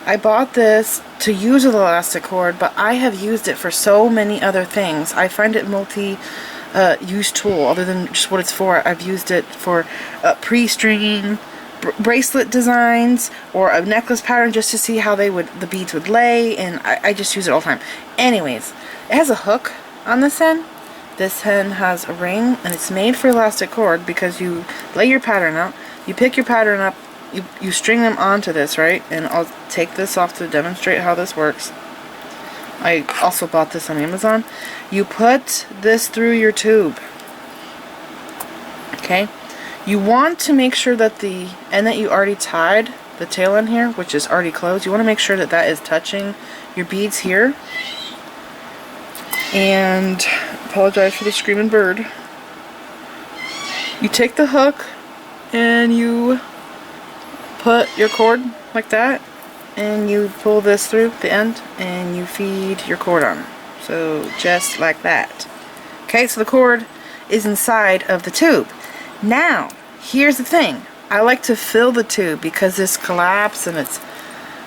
I bought this to use with elastic cord, but I have used it for so many other things. I find it multi-use tool other than just what it's for. I've used it for pre-stringing bracelet designs or a necklace pattern just to see how the beads would lay, and I just use it all the time. Anyways, it has a hook on this end. This end has a ring, and it's made for elastic cord because you lay your pattern out, you pick your pattern up, you string them onto this, right? And I'll take this off to demonstrate how this works. I also bought this on Amazon. You put this through your tube. Okay? You want to make sure that the end that you already tied, the tail end here, which is already closed, you want to make sure that that is touching your beads here. And apologize for the screaming bird. You take the hook and you put your cord like that, and you pull this through the end and you feed your cord on. So just like that. Okay, so the cord is inside of the tube. Now, here's the thing. I like to fill the tube because this collapse and it's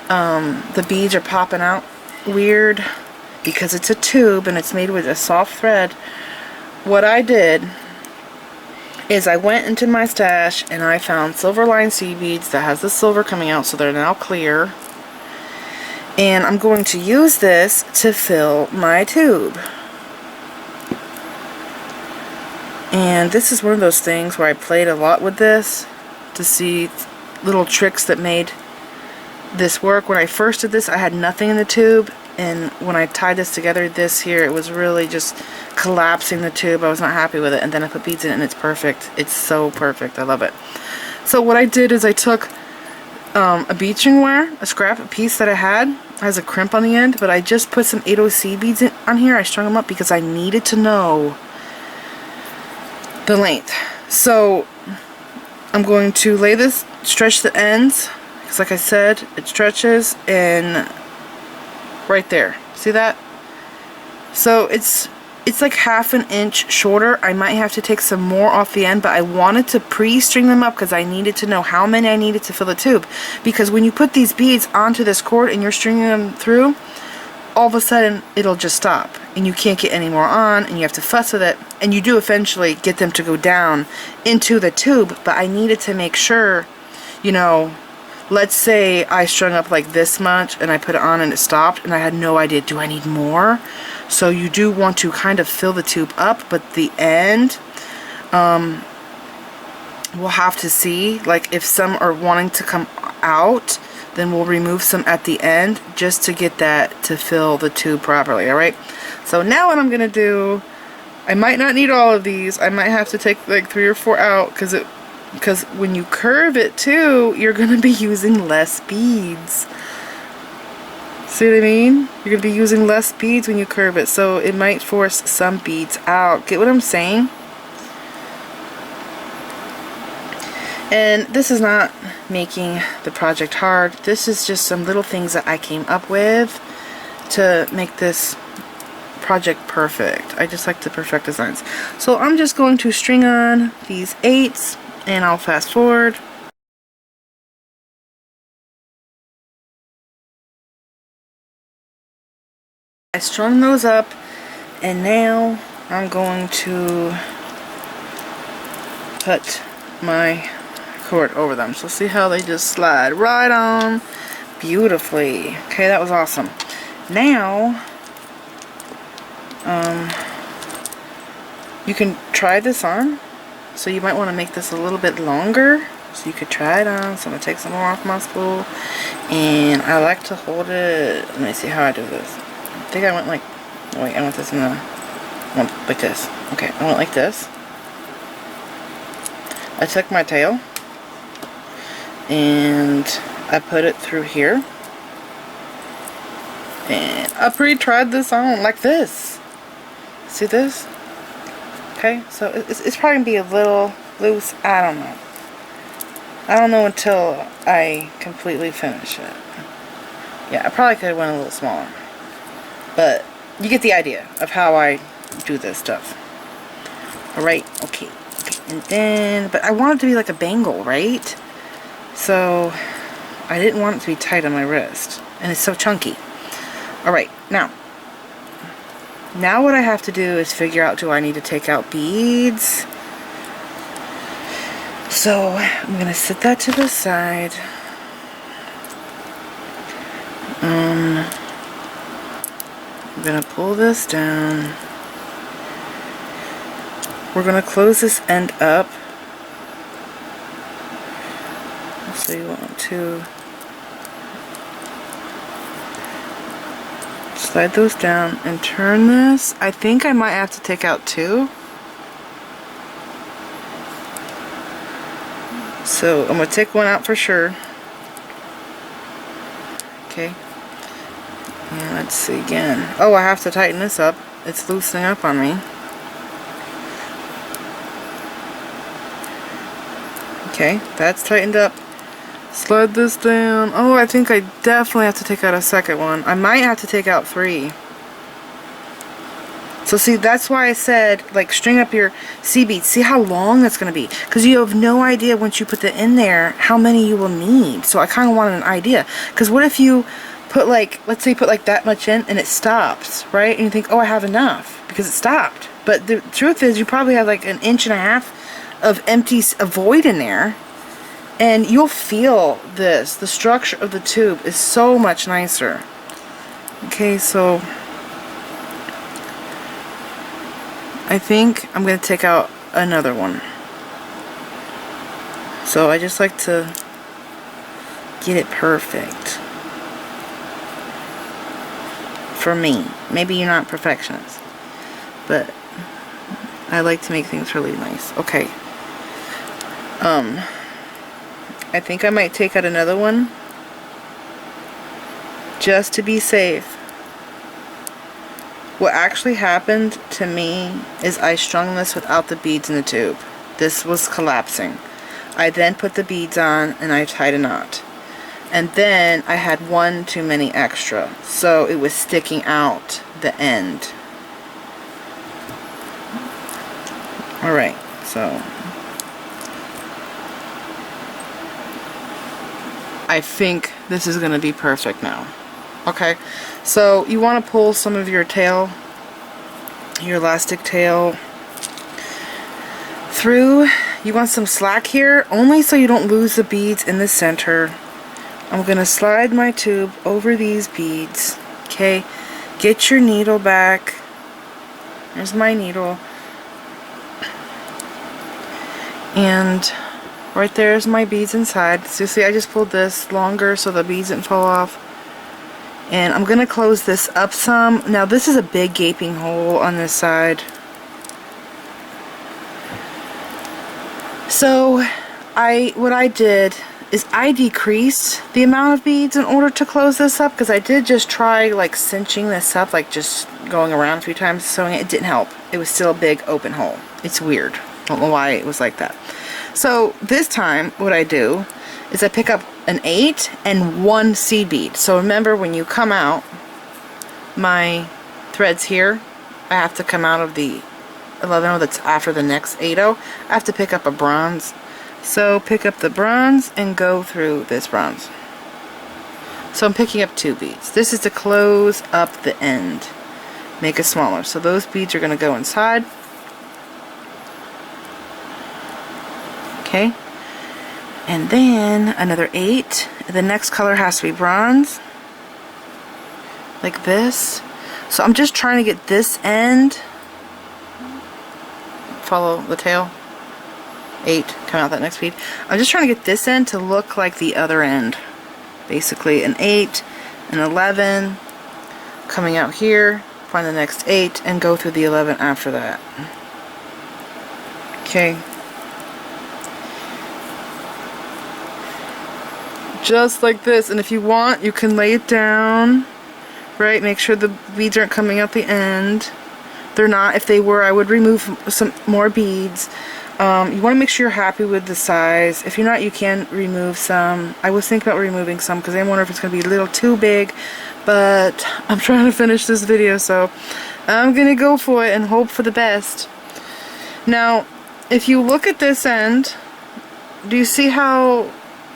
the beads are popping out weird because it's a tube and it's made with a soft thread. What I did is I went into my stash and I found silver line seed beads that has the silver coming out, so they're now clear. And I'm going to use this to fill my tube. And this is one of those things where I played a lot with this to see little tricks that made this work. When I first did this, I had nothing in the tube, and when I tied this together, this here, it was really just collapsing the tube. I was not happy with it, and then I put beads in it, and it's perfect. It's so perfect. I love it. So what I did is I took a bead string wire, a piece that I had, has a crimp on the end, but I just put some 8OC beads on here. I strung them up because I needed to know the length. So I'm going to lay this, stretch the ends, because like I said, it stretches, and right there, see that? So it's like ½ an inch shorter. I might have to take some more off the end, but I wanted to pre-string them up because I needed to know how many I needed to fill the tube. Because when you put these beads onto this cord and you're stringing them through, all of a sudden it'll just stop and you can't get any more on, and you have to fuss with it, and you do eventually get them to go down into the tube. But I needed to make sure, you know, let's say I strung up like this much and I put it on and it stopped and I had no idea, do I need more? So you do want to kind of fill the tube up, but the end, we'll have to see. Like if some are wanting to come out, then we'll remove some at the end just to get that to fill the tube properly, alright? So now what I'm going to do, I might not need all of these. I might have to take like 3 or 4 out because when you curve it too, you're going to be using less beads. See what I mean? You're going to be using less beads when you curve it, so it might force some beads out. Get what I'm saying? And this is not making the project hard. This is just some little things that I came up with to make this project perfect. I just like to perfect designs. So I'm just going to string on these 8s, and I'll fast forward. I strung those up, and now I'm going to put my cord over them. So see how they just slide right on beautifully. Okay, that was awesome. Now you can try this on, so you might want to make this a little bit longer so you could try it on. So I'm gonna take some more off my spool, and I like to hold it. Let me see how I do this. I think I went like, wait, I want this in the, like this. Okay, I went like this. I took my tail and I put it through here, and I pre-tried this on like this. See this? Okay, so it's probably gonna be a little loose. I don't know. I don't know until I completely finish it. Yeah, I probably could have went a little smaller, but you get the idea of how I do this stuff. Alright, okay. And then, but I want it to be like a bangle, right? So, I didn't want it to be tight on my wrist. And it's so chunky. Alright, now what I have to do is figure out, do I need to take out beads? So, I'm going to set that to the side. I'm going to pull this down. We're going to close this end up. So you want to slide those down and turn this. I think I might have to take out 2. So I'm going to take one out for sure. Okay. And let's see again. Oh, I have to tighten this up. It's loosening up on me. Okay, that's tightened up. Slide this down. Oh, I think I definitely have to take out a second one. I might have to take out 3. So see, that's why I said, like, string up your sea beads. See how long that's going to be. Because you have no idea once you put that in there how many you will need. So I kind of wanted an idea. Because what if you put, like, let's say you put like that much in and it stops, right? And you think, oh, I have enough because it stopped. But the truth is, you probably have like 1.5 inches of empty void in there. And you'll feel this. The structure of the tube is so much nicer. Okay, so I think I'm going to take out another one. So I just like to get it perfect. For me. Maybe you're not perfectionist, but I like to make things really nice. Okay. I think I might take out another one just to be safe. What actually happened to me is I strung this without the beads in the tube. This was collapsing. I then put the beads on and I tied a knot. And then I had one too many extra, so it was sticking out the end. Alright, so I think this is going to be perfect now. Okay, so you want to pull some of your tail, your elastic tail, through. You want some slack here, only so you don't lose the beads in the center. I'm going to slide my tube over these beads. Okay, get your needle back. There's my needle. And right there's my beads inside. So see, I just pulled this longer so the beads didn't fall off. And I'm going to close this up some. Now this is a big gaping hole on this side. So what I did is I decreased the amount of beads in order to close this up, because I did just try like cinching this up, like just going around a few times sewing it. It didn't help. It was still a big open hole. It's weird. Don't know why it was like that. So this time what I do is I pick up an 8 and 1 seed bead. So remember, when you come out, my threads here, I have to come out of the 11-0 that's after the next 8-0. I have to pick up a bronze. So pick up the bronze and go through this bronze. So I'm picking up 2 beads. This is to close up the end. Make it smaller. So those beads are going to go inside. Okay. And then another 8. The next color has to be bronze. Like this. So I'm just trying to get this end. Follow the tail. 8, come out that next bead. I'm just trying to get this end to look like the other end. Basically an 8, an 11, coming out here, find the next 8, and go through the 11 after that. Okay. just like this. And if you want, you can lay it down, right? Make sure the beads aren't coming out the end. They're not. If they were, I would remove some more beads. You want to make sure you're happy with the size. If you're not, you can remove some. I was thinking about removing some because I wonder if it's going to be a little too big, but I'm trying to finish this video, so I'm going to go for it and hope for the best. Now, if you look at this end, do you see how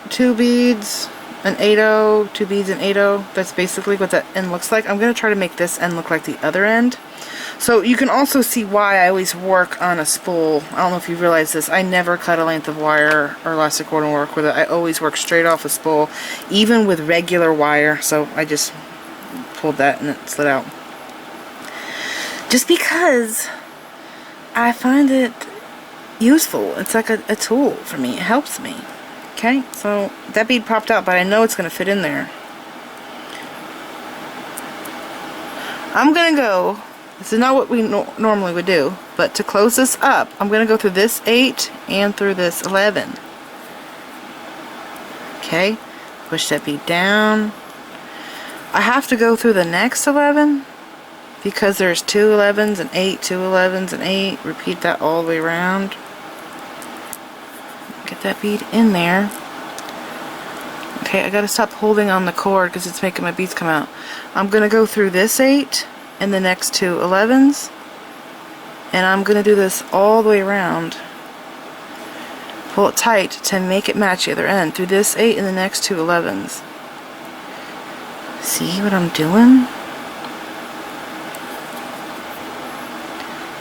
2 beads, an 8/0, 2 beads, an 8/0? That's basically what that end looks like. I'm going to try to make this end look like the other end. So you can also see why I always work on a spool. I don't know if you realize this. I never cut a length of wire or elastic cord and work with it. I always work straight off a spool, even with regular wire. So I just pulled that and it slid out. Just because I find it useful. It's like a tool for me. It helps me. Okay, so that bead popped out, but I know it's going to fit in there. I'm going to go. This is not what we normally would do, but to close this up, I'm going to go through this 8 and through this 11. Okay, push that bead down. I have to go through the next 11 because there's 2 11s and 8, 2 11s and 8. Repeat that all the way around. Get that bead in there. Okay, I gotta stop holding on the cord because it's making my beads come out. I'm gonna go through this 8 and the next 2 11s, and I'm gonna do this all the way around. Pull it tight to make it match the other end through this 8 and the next 2 11s. See what I'm doing?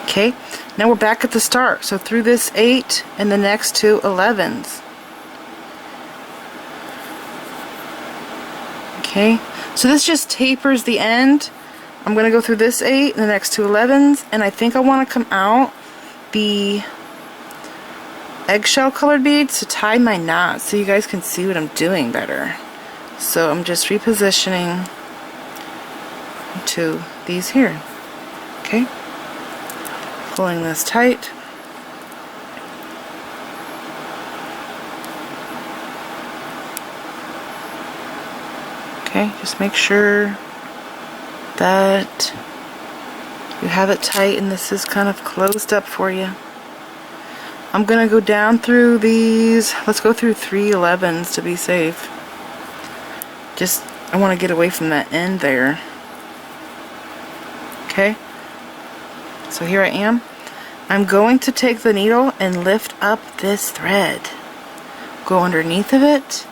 Okay, now we're back at the start. So through this 8 and the next 2 11s. Okay, so this just tapers the end. I'm going to go through this 8 and the next 2 11s, and I think I want to come out the eggshell colored beads to tie my knot so you guys can see what I'm doing better. So I'm just repositioning to these here. Okay, pulling this tight. Okay, just make sure that you have it tight and this is kind of closed up for you. I'm gonna go down through these. Let's go through 3 11s to be safe. Just, I want to get away from that end there. Okay, so here I am. I'm going to take the needle and lift up this thread. Go underneath of it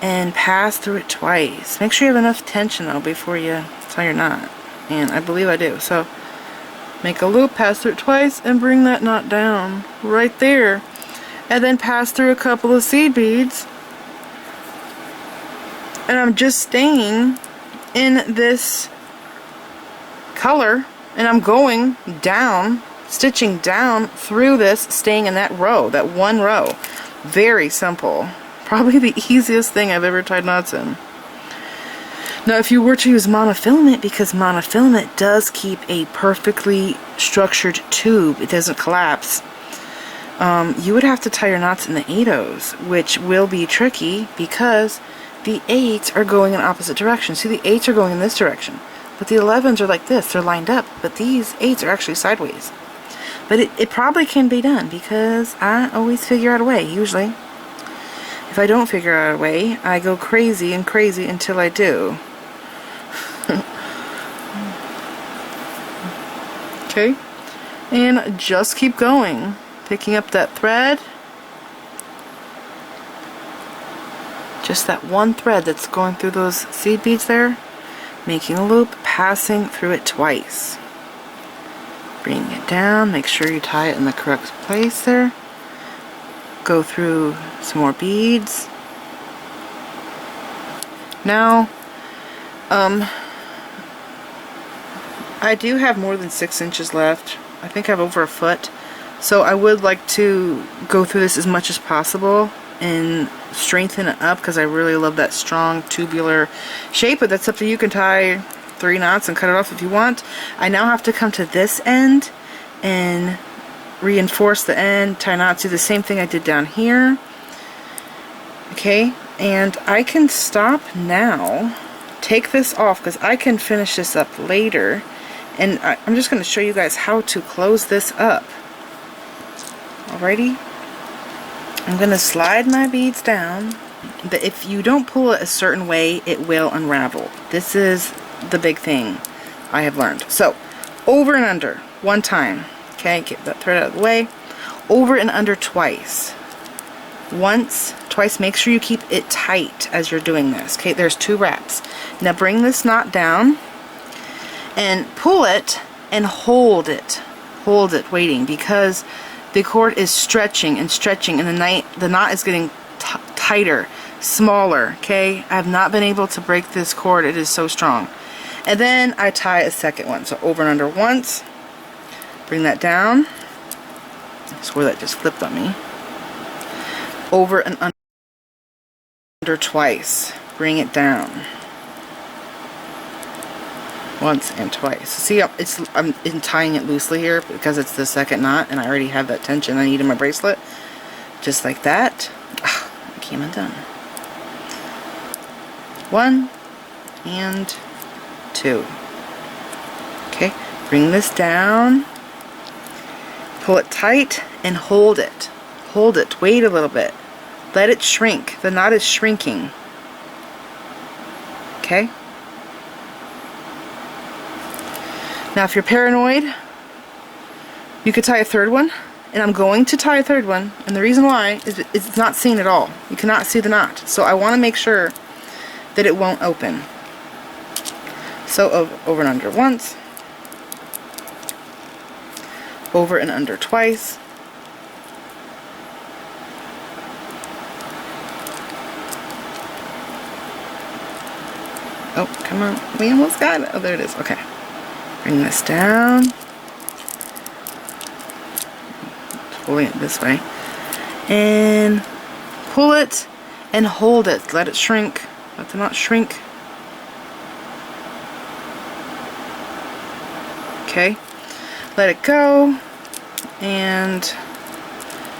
and pass through it twice. Make sure you have enough tension though before you tie your knot. And I believe I do. So make a loop, pass through it twice, and bring that knot down right there. And then pass through a couple of seed beads. And I'm just staying in this color, and I'm going down, stitching down through this, staying in that row, that one row. Very simple. Probably the easiest thing I've ever tied knots in. Now if you were to use monofilament, because monofilament does keep a perfectly structured tube, it doesn't collapse, you would have to tie your knots in the 8/0s, which will be tricky because the 8s are going in opposite directions. See, the 8s are going in this direction, but the 11s are like this, they're lined up, but these 8s are actually sideways. But it probably can be done because I always figure out a way, usually. If I don't figure out a way, I go crazy and crazy until I do. Okay, and just keep going, picking up that thread, just that one thread that's going through those seed beads there, making a loop, passing through it twice, bringing it down, make sure you tie it in the correct place there, go through some more beads. Now I do have more than 6 inches left. I think I have over a foot. So I would like to go through this as much as possible and strengthen it up because I really love that strong tubular shape, but that's up to you. You can tie 3 knots and cut it off if you want. I now have to come to this end and reinforce the end, tie knots, do the same thing I did down here. Okay, And I can stop now, take this off, because I can finish this up later. And I'm just going to show you guys how to close this up. Alrighty. I'm going to slide my beads down. But if you don't pull it a certain way, it will unravel. This is the big thing I have learned. So, over and under, one time. Okay, get that thread out of the way. Over and under twice. Once, twice, make sure you keep it tight as you're doing this. Okay, there's 2 wraps. Now bring this knot down and pull it and hold it. Hold it, waiting, because the cord is stretching and stretching, and the knot is getting tighter, smaller. Okay, I have not been able to break this cord. It is so strong. And then I tie a second one. So over and under once. Bring that down. I swear that just flipped on me. Over and under twice. Bring it down. Once and twice. See, I'm tying it loosely here because it's the second knot, and I already have that tension I need in my bracelet. Just like that. It came undone. 1 and 2. Okay, bring this down. Pull it tight and hold it. Hold it. Wait a little bit. Let it shrink. The knot is shrinking. Okay? Now if you're paranoid, you could tie a third one. And I'm going to tie a third one. And the reason why is it's not seen at all. You cannot see the knot. So I want to make sure that it won't open. So over and under once. Over and under twice. Oh, come on. We almost got it. Oh, there it is. Okay. Bring this down. Pulling it this way. And pull it and hold it. Let it shrink. Let the knot shrink. Okay. Let it go. And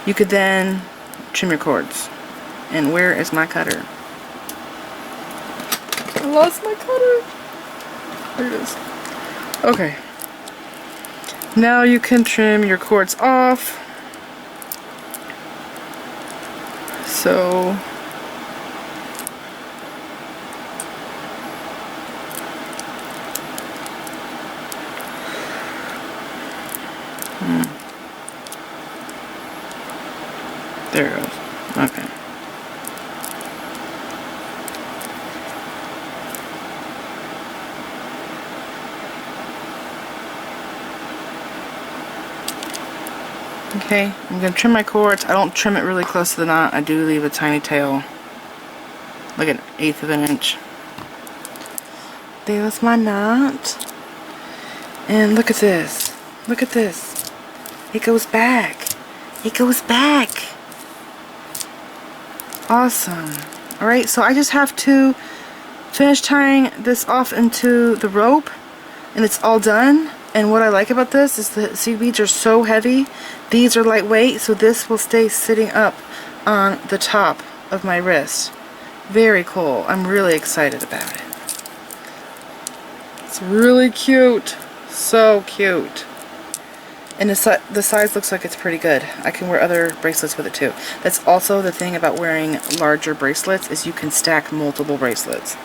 you could then trim your cords. And where is my cutter? I lost my cutter. There it is. Okay. Now you can trim your cords off. So there it goes. Okay. Okay, I'm going to trim my cords. I don't trim it really close to the knot. I do leave a tiny tail, like an 1/8 of an inch. There's my knot. And look at this. Look at this. It goes back. It goes back. Awesome. Alright, so I just have to finish tying this off into the rope, and it's all done. And what I like about this is the seed beads are so heavy. These are lightweight, so this will stay sitting up on the top of my wrist. Very cool. I'm really excited about it. It's really cute. So cute. And the size looks like it's pretty good. I can wear other bracelets with it too. That's also the thing about wearing larger bracelets, is you can stack multiple bracelets.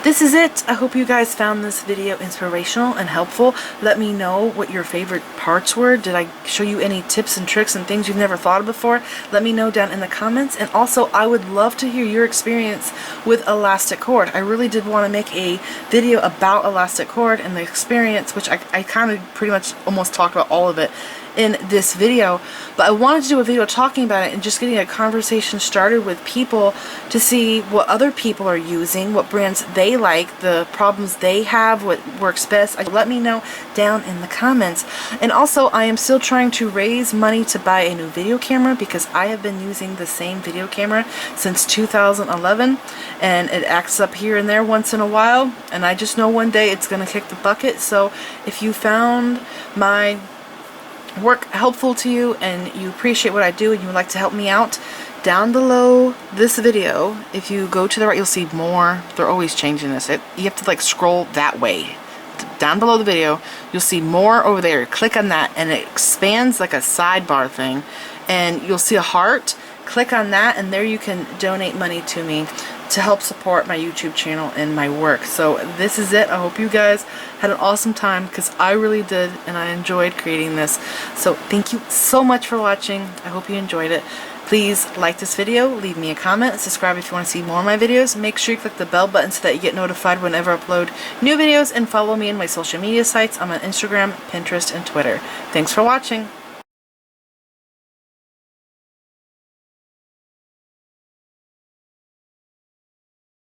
This is it. I hope you guys found this video inspirational and helpful. Let me know what your favorite parts were. Did I show you any tips and tricks and things you've never thought of before? Let me know down in the comments. And also, I would love to hear your experience with elastic cord. I really did want to make a video about elastic cord and the experience, which I kind of pretty much almost talked about all of it in this video, but I wanted to do a video talking about it and just getting a conversation started with people to see what other people are using, what brands they like, the problems they have, what works best. Let me know down in the comments. And also, I am still trying to raise money to buy a new video camera, because I have been using the same video camera since 2011, and it acts up here and there once in a while, and I just know one day it's gonna kick the bucket. So if you found my work helpful to you and you appreciate what I do and you would like to help me out, down below this video, if you go to the right, you'll see more. They're always changing this. You have to like scroll that way. Down below the video, you'll see more over there. Click on that and it expands like a sidebar thing. And you'll see a heart. Click on that and there you can donate money to me to help support my YouTube channel and my work. So this is it. I hope you guys had an awesome time, because I really did, and I enjoyed creating this. So thank you so much for watching. I hope you enjoyed it. Please like this video, leave me a comment, subscribe if you want to see more of my videos. Make sure you click the bell button so that you get notified whenever I upload new videos, and follow me on my social media sites. I'm on Instagram, Pinterest, and Twitter. Thanks for watching.